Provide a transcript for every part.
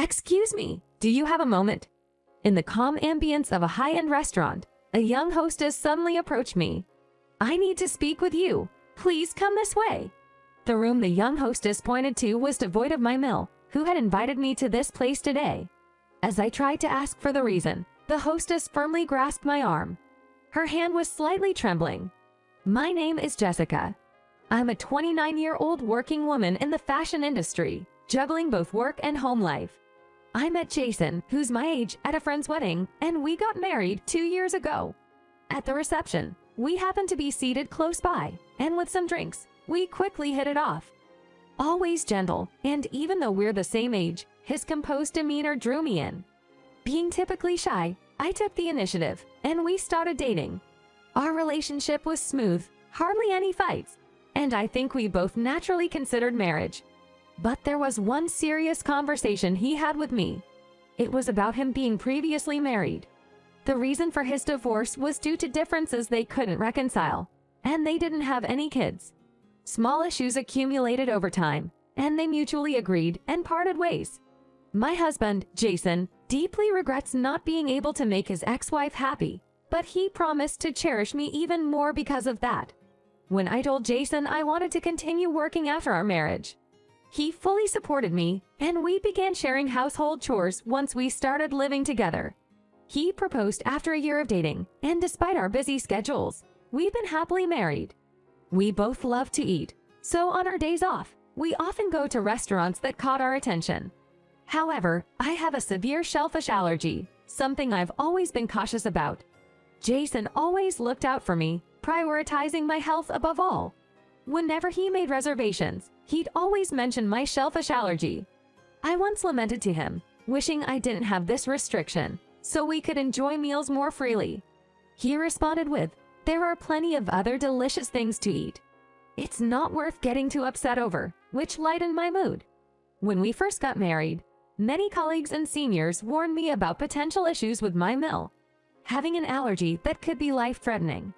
Excuse me, do you have a moment? In the calm ambience of a high-end restaurant, a young hostess suddenly approached me. I need to speak with you. Please come this way. The room the young hostess pointed to was devoid of my mill, who had invited me to this place today. As I tried to ask for the reason, the hostess firmly grasped my arm. Her hand was slightly trembling. My name is Jessica. I'm a 29-year-old working woman in the fashion industry, juggling both work and home life. I met Jason, who's my age, at a friend's wedding, and we got married 2 years ago. At the reception, we happened to be seated close by, and with some drinks, we quickly hit it off. Always gentle, and even though we're the same age, his composed demeanor drew me in. Being typically shy, I took the initiative, and we started dating. Our relationship was smooth, hardly any fights, and I think we both naturally considered marriage. But there was one serious conversation he had with me. It was about him being previously married. The reason for his divorce was due to differences they couldn't reconcile, and they didn't have any kids. Small issues accumulated over time, and they mutually agreed and parted ways. My husband, Jason, deeply regrets not being able to make his ex-wife happy, but he promised to cherish me even more because of that. When I told Jason I wanted to continue working after our marriage, he fully supported me, and we began sharing household chores once we started living together. He proposed after a year of dating, and despite our busy schedules, we've been happily married. We both love to eat, so on our days off, we often go to restaurants that caught our attention. However, I have a severe shellfish allergy, something I've always been cautious about. Jason always looked out for me, prioritizing my health above all. Whenever he made reservations, he'd always mention my shellfish allergy. I once lamented to him, wishing I didn't have this restriction, so we could enjoy meals more freely. He responded with, "There are plenty of other delicious things to eat. It's not worth getting too upset over," which lightened my mood. When we first got married, many colleagues and seniors warned me about potential issues with my mill, having an allergy that could be life-threatening.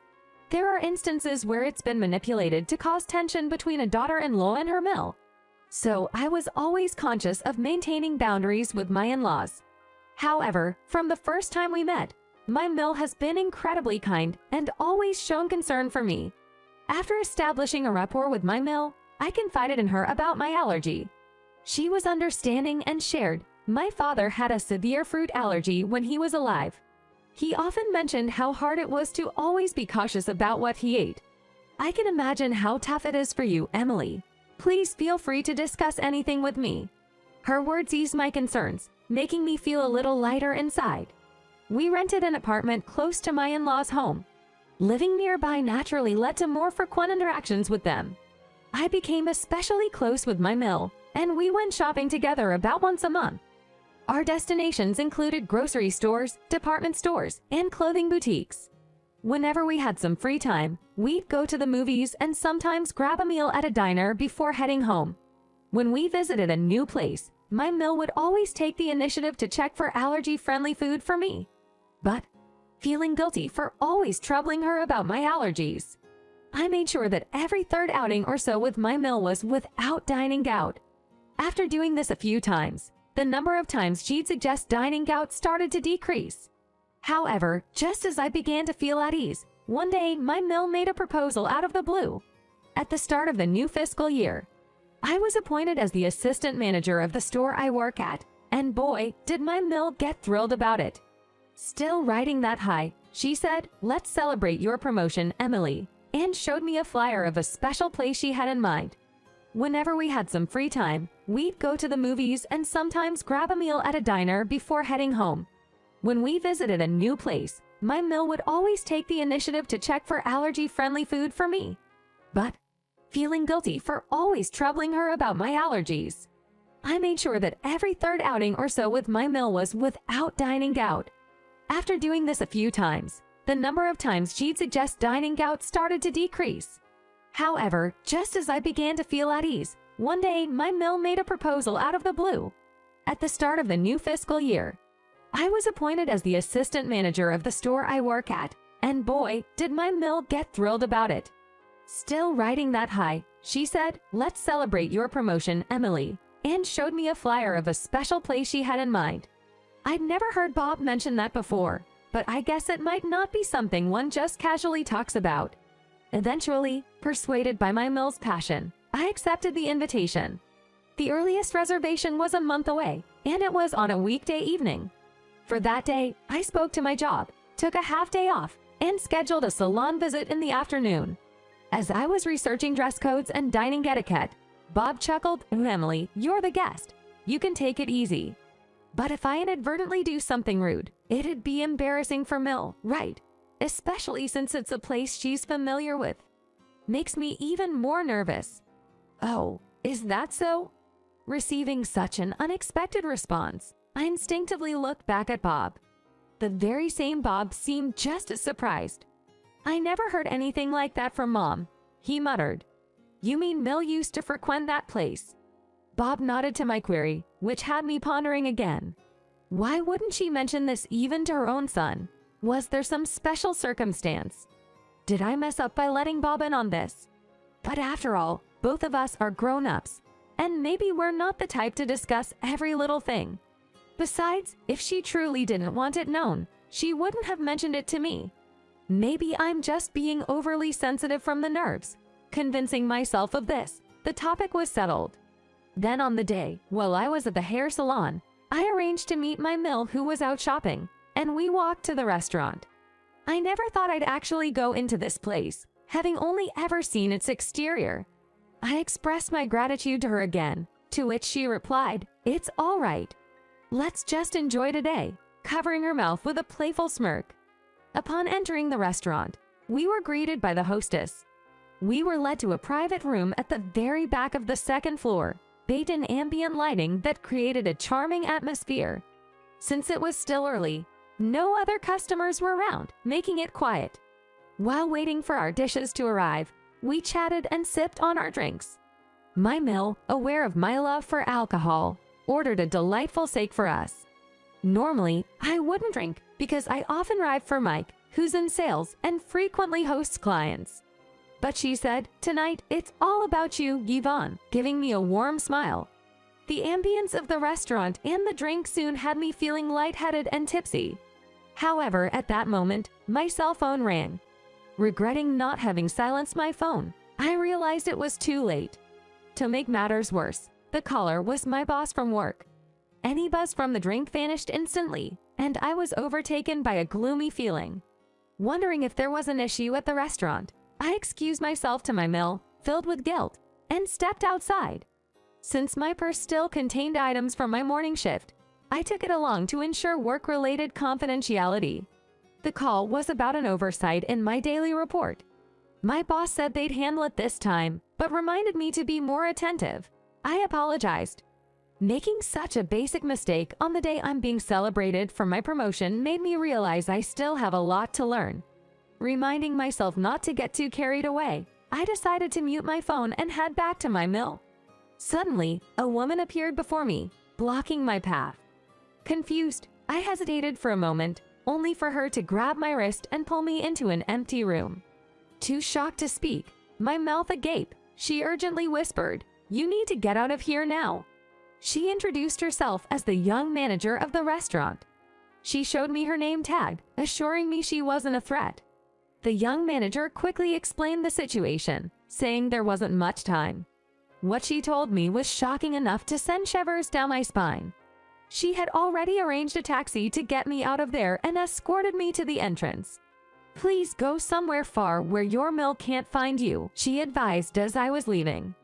There are instances where it's been manipulated to cause tension between a daughter-in-law and her mill. So I was always conscious of maintaining boundaries with my in-laws. However, from the first time we met, my mill has been incredibly kind and always shown concern for me. After establishing a rapport with my mill, I confided in her about my allergy. She was understanding and shared. My father had a severe fruit allergy when he was alive. He often mentioned how hard it was to always be cautious about what he ate. I can imagine how tough it is for you, Emily. Please feel free to discuss anything with me. Her words eased my concerns, making me feel a little lighter inside. We rented an apartment close to my in-laws' home. Living nearby naturally led to more frequent interactions with them. I became especially close with my mill, and we went shopping together about once a month. Our destinations included grocery stores, department stores, and clothing boutiques. Whenever we had some free time, we'd go to the movies and sometimes grab a meal at a diner before heading home. When we visited a new place, my mill would always take the initiative to check for allergy-friendly food for me. But, feeling guilty for always troubling her about my allergies, I made sure that every third outing or so with my mill was without dining out. After doing this a few times, the number of times she'd suggest dining out started to decrease. However, just as I began to feel at ease, one day my mill made a proposal out of the blue. At the start of the new fiscal year, I was appointed as the assistant manager of the store I work at, and boy, did my mill get thrilled about it. Still riding that high, she said, "Let's celebrate your promotion, Emily," and showed me a flyer of a special place she had in mind. Whenever we had some free time, we'd go to the movies and sometimes grab a meal at a diner before heading home. When we visited a new place, my mill would always take the initiative to check for allergy-friendly food for me. But, feeling guilty for always troubling her about my allergies, I made sure that every third outing or so with my mill was without dining out. After doing this a few times, the number of times she'd suggest dining out started to decrease. However, just as I began to feel at ease, one day my mill made a proposal out of the blue. At the start of the new fiscal year, I was appointed as the assistant manager of the store I work at, and boy, did my mill get thrilled about it. Still riding that high, she said, "Let's celebrate your promotion, Emily," and showed me a flyer of a special place she had in mind. I'd never heard Bob mention that before, but I guess it might not be something one just casually talks about. Eventually, persuaded by my mill's passion, I accepted the invitation. The earliest reservation was a month away, and it was on a weekday evening. For that day, I spoke to my job, took a half day off, and scheduled a salon visit in the afternoon. As I was researching dress codes and dining etiquette, Bob chuckled, "Emily, you're the guest. You can take it easy." But if I inadvertently do something rude, it'd be embarrassing for Mill, right? Especially since it's a place she's familiar with. Makes me even more nervous. "Oh, is that so?" Receiving such an unexpected response, I instinctively looked back at Bob. The very same Bob seemed just as surprised. "I never heard anything like that from Mom," he muttered. "You mean Mill used to frequent that place?" Bob nodded to my query, which had me pondering again. Why wouldn't she mention this even to her own son? Was there some special circumstance? Did I mess up by letting Bob in on this? But after all, both of us are grown-ups, and maybe we're not the type to discuss every little thing. Besides, if she truly didn't want it known, she wouldn't have mentioned it to me. Maybe I'm just being overly sensitive from the nerves. Convincing myself of this, the topic was settled. Then on the day, while I was at the hair salon, I arranged to meet my Mill who was out shopping, and we walked to the restaurant. I never thought I'd actually go into this place, having only ever seen its exterior. I expressed my gratitude to her again, to which she replied, "It's all right. Let's just enjoy today," covering her mouth with a playful smirk. Upon entering the restaurant, we were greeted by the hostess. We were led to a private room at the very back of the second floor, bathed in ambient lighting that created a charming atmosphere. Since it was still early, no other customers were around, making it quiet. While waiting for our dishes to arrive, we chatted and sipped on our drinks. My Mill, aware of my love for alcohol, ordered a delightful steak for us. Normally, I wouldn't drink because I often ride for Mike, who's in sales and frequently hosts clients. But she said, "Tonight, it's all about you, Yvonne," giving me a warm smile. The ambience of the restaurant and the drink soon had me feeling lightheaded and tipsy. However, at that moment, my cell phone rang. Regretting not having silenced my phone, I realized it was too late. To make matters worse, the caller was my boss from work. Any buzz from the drink vanished instantly, and I was overtaken by a gloomy feeling. Wondering if there was an issue at the restaurant, I excused myself to my Mill, filled with guilt, and stepped outside. Since my purse still contained items from my morning shift, I took it along to ensure work-related confidentiality. The call was about an oversight in my daily report. My boss said they'd handle it this time, but reminded me to be more attentive. I apologized. Making such a basic mistake on the day I'm being celebrated for my promotion made me realize I still have a lot to learn. Reminding myself not to get too carried away, I decided to mute my phone and head back to my Mill. Suddenly, a woman appeared before me, blocking my path. Confused, I hesitated for a moment, only for her to grab my wrist and pull me into an empty room. Too shocked to speak, my mouth agape, she urgently whispered, "You need to get out of here now." She introduced herself as the young manager of the restaurant. She showed me her name tag, assuring me she wasn't a threat. The young manager quickly explained the situation, saying there wasn't much time. What she told me was shocking enough to send shivers down my spine. She had already arranged a taxi to get me out of there and escorted me to the entrance. "Please go somewhere far where your Mill can't find you," she advised as I was leaving.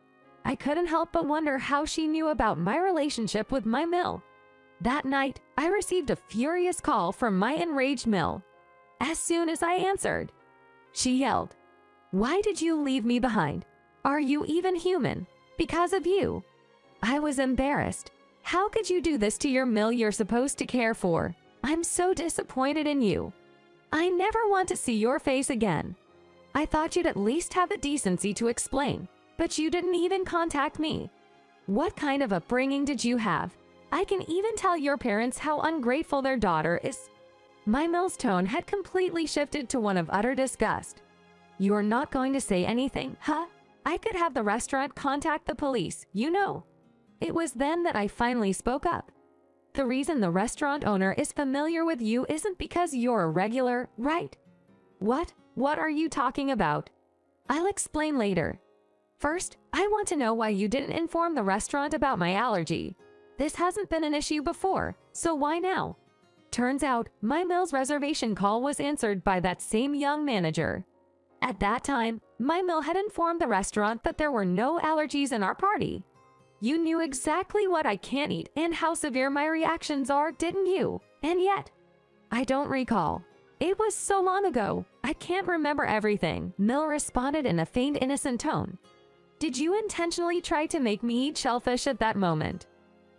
I couldn't help but wonder how she knew about my relationship with my Mill. That night, I received a furious call from my enraged Mill. As soon as I answered, she yelled, "Why did you leave me behind? Are you even human? Because of you." I was embarrassed. "How could you do this to your Mill you're supposed to care for? I'm so disappointed in you. I never want to see your face again. I thought you'd at least have the decency to explain, but you didn't even contact me. What kind of upbringing did you have? I can even tell your parents how ungrateful their daughter is." My Mill's tone had completely shifted to one of utter disgust. "You're not going to say anything, huh? I could have the restaurant contact the police, you know." It was then that I finally spoke up. The reason the restaurant owner is familiar with you isn't because you're a regular, right? What? What are you talking about? I'll explain later. First, I want to know why you didn't inform the restaurant about my allergy. This hasn't been an issue before, so why now? Turns out, my meal's reservation call was answered by that same young manager. At that time, my meal had informed the restaurant that there were no allergies in our party. You knew exactly what I can't eat and how severe my reactions are, didn't you? And yet, I don't recall. It was so long ago, I can't remember everything, Mill responded in a faint, innocent tone. Did you intentionally try to make me eat shellfish at that moment?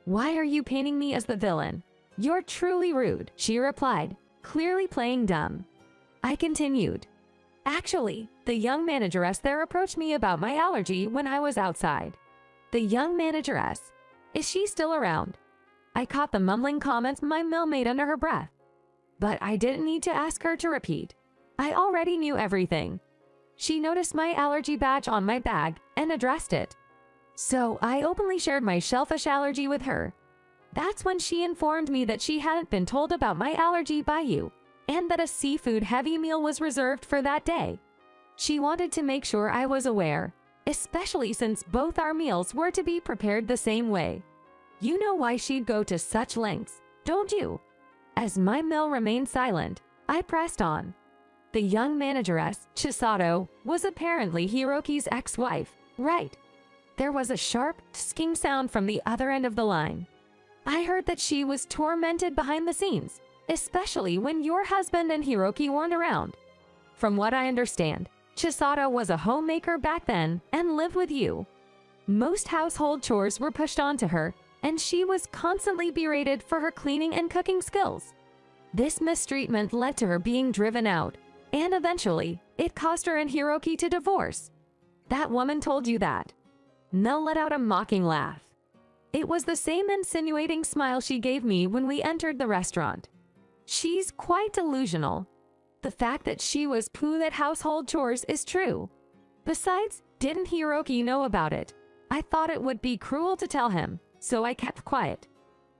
Why are you painting me as the villain? You're truly rude, she replied, clearly playing dumb. I continued. Actually, the young manageress there approached me about my allergy when I was outside. The young manageress. Is she still around? I caught the mumbling comments my Mill made under her breath. But I didn't need to ask her to repeat. I already knew everything. She noticed my allergy badge on my bag and addressed it. So I openly shared my shellfish allergy with her. That's when she informed me that she hadn't been told about my allergy by you, and that a seafood-heavy meal was reserved for that day. She wanted to make sure I was aware, especially since both our meals were to be prepared the same way. You know why she'd go to such lengths, don't you? As my Mill remained silent, I pressed on. The young manageress, Chisato, was apparently Hiroki's ex-wife, right? There was a sharp, sking sound from the other end of the line. I heard that she was tormented behind the scenes, especially when your husband and Hiroki weren't around. From what I understand, Chisato was a homemaker back then and lived with you. Most household chores were pushed onto her, and she was constantly berated for her cleaning and cooking skills. This mistreatment led to her being driven out, and eventually, it caused her and Hiroki to divorce. That woman told you that. Mill let out a mocking laugh. It was the same insinuating smile she gave me when we entered the restaurant. She's quite delusional. The fact that she was poo at household chores is true. Besides, didn't Hiroki know about it? I thought it would be cruel to tell him, so I kept quiet.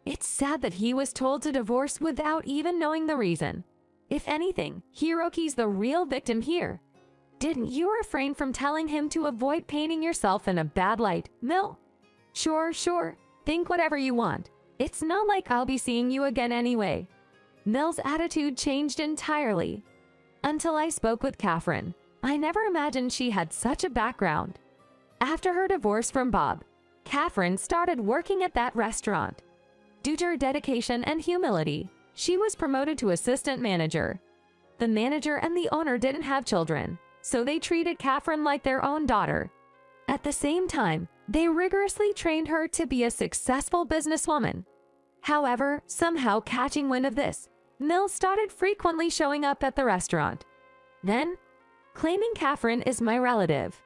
It's sad that he was told to divorce without even knowing the reason. If anything, Hiroki's the real victim here. Didn't you refrain from telling him to avoid painting yourself in a bad light, Mill? Sure. Think whatever you want. It's not like I'll be seeing you again anyway. Mill's attitude changed entirely. Until I spoke with Catherine, I never imagined she had such a background. After her divorce from Bob, Catherine started working at that restaurant. Due to her dedication and humility, she was promoted to assistant manager. The manager and the owner didn't have children, so they treated Catherine like their own daughter. At the same time, they rigorously trained her to be a successful businesswoman. However, somehow catching wind of this, Mill started frequently showing up at the restaurant. Then, claiming Catherine is my relative.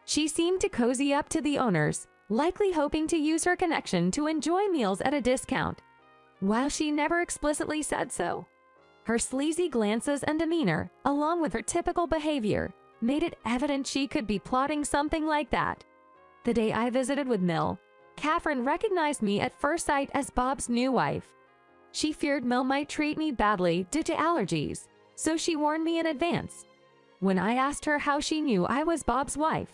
She seemed to cozy up to the owners, likely hoping to use her connection to enjoy meals at a discount. While she never explicitly said so, her sleazy glances and demeanor, along with her typical behavior, made it evident she could be plotting something like that. The day I visited with Mill, Catherine recognized me at first sight as Bob's new wife. She feared Mill might treat me badly due to allergies, so she warned me in advance. When I asked her how she knew I was Bob's wife,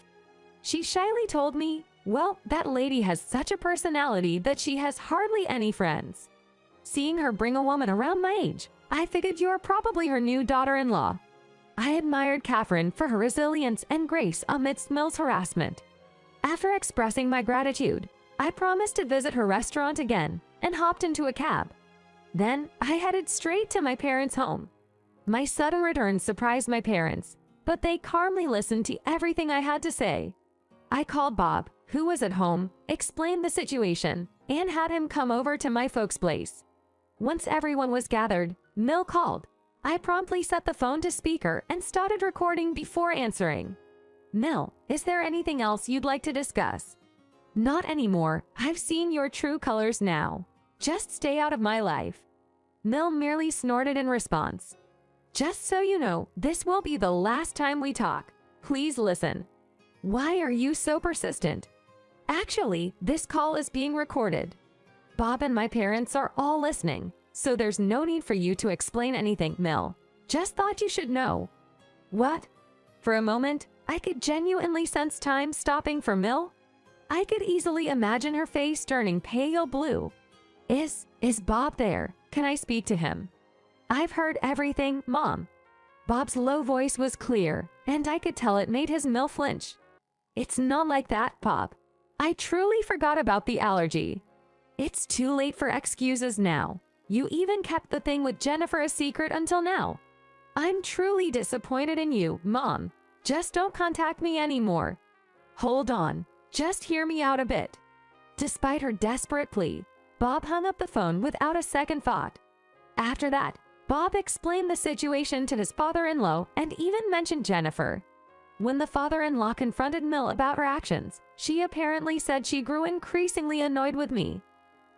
she shyly told me, well, that lady has such a personality that she has hardly any friends. Seeing her bring a woman around my age, I figured you're probably her new daughter-in-law. I admired Catherine for her resilience and grace amidst Mill's harassment. After expressing my gratitude, I promised to visit her restaurant again and hopped into a cab. Then I headed straight to my parents' home. My sudden return surprised my parents, but they calmly listened to everything I had to say. I called Bob, who was at home, explained the situation, and had him come over to my folks' place. Once everyone was gathered, Mill called. I promptly set the phone to speaker and started recording before answering. Mill, is there anything else you'd like to discuss? Not anymore. I've seen your true colors now. Just stay out of my life. Mill merely snorted in response. Just so you know, this will be the last time we talk. Please listen. Why are you so persistent? Actually, this call is being recorded. Bob and my parents are all listening, so there's no need for you to explain anything, Mill. Just thought you should know. What? For a moment, I could genuinely sense time stopping for Mill. I could easily imagine her face turning pale blue. Is Bob there? Can I speak to him? I've heard everything, Mom. Bob's low voice was clear, and I could tell it made his Mill flinch. It's not like that, Bob. I truly forgot about the allergy. It's too late for excuses now. You even kept the thing with Jennifer a secret until now. I'm truly disappointed in you, Mom. Just don't contact me anymore. Hold on. Just hear me out a bit. Despite her desperate plea, Bob hung up the phone without a second thought. After that, Bob explained the situation to his father-in-law and even mentioned Jennifer. When the father-in-law confronted Mill about her actions, she apparently said she grew increasingly annoyed with me.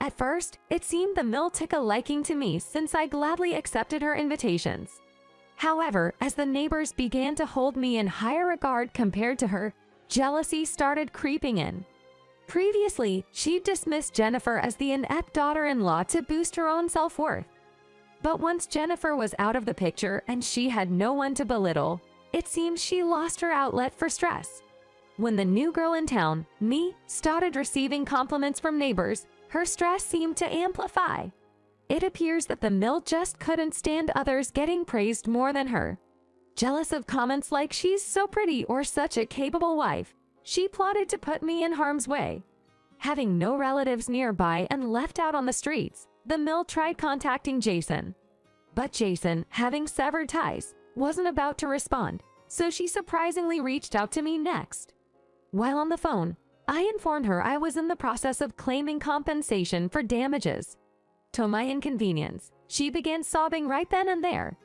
At first, it seemed the Mill took a liking to me since I gladly accepted her invitations. However, as the neighbors began to hold me in higher regard compared to her, jealousy started creeping in. Previously, she dismissed Jennifer as the inept daughter-in-law to boost her own self-worth. But once Jennifer was out of the picture and she had no one to belittle, it seems she lost her outlet for stress. When the new girl in town, me, started receiving compliments from neighbors, her stress seemed to amplify. It appears that the Mill just couldn't stand others getting praised more than her. Jealous of comments like she's so pretty or such a capable wife, she plotted to put me in harm's way. Having no relatives nearby and left out on the streets, the Mill tried contacting Jason. But Jason, having severed ties, wasn't about to respond, so she surprisingly reached out to me next. While on the phone, I informed her I was in the process of claiming compensation for damages. To my inconvenience, she began sobbing right then and there.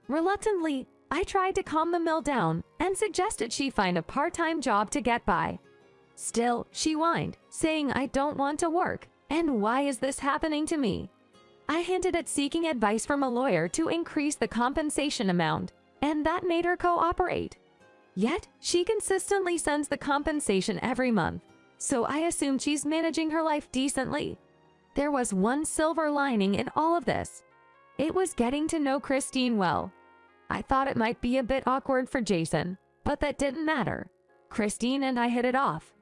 Reluctantly, I tried to calm the Mill down and suggested she find a part-time job to get by. Still, she whined, saying I don't want to work, and why is this happening to me? I hinted at seeking advice from a lawyer to increase the compensation amount, and that made her cooperate. Yet, she consistently sends the compensation every month, so I assumed she's managing her life decently. There was one silver lining in all of this. It was getting to know Christine well. I thought it might be a bit awkward for Jason, but that didn't matter. Christine and I hit it off.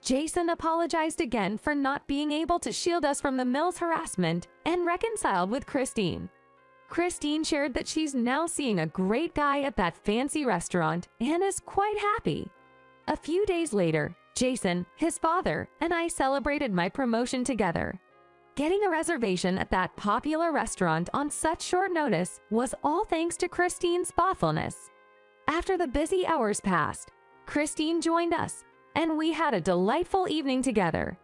Jason apologized again for not being able to shield us from the Mill's harassment and reconciled with Christine. Christine shared that she's now seeing a great guy at that fancy restaurant and is quite happy. A few days later, Jason, his father, and I celebrated my promotion together. Getting a reservation at that popular restaurant on such short notice was all thanks to Christine's thoughtfulness. After the busy hours passed, Christine joined us, and we had a delightful evening together.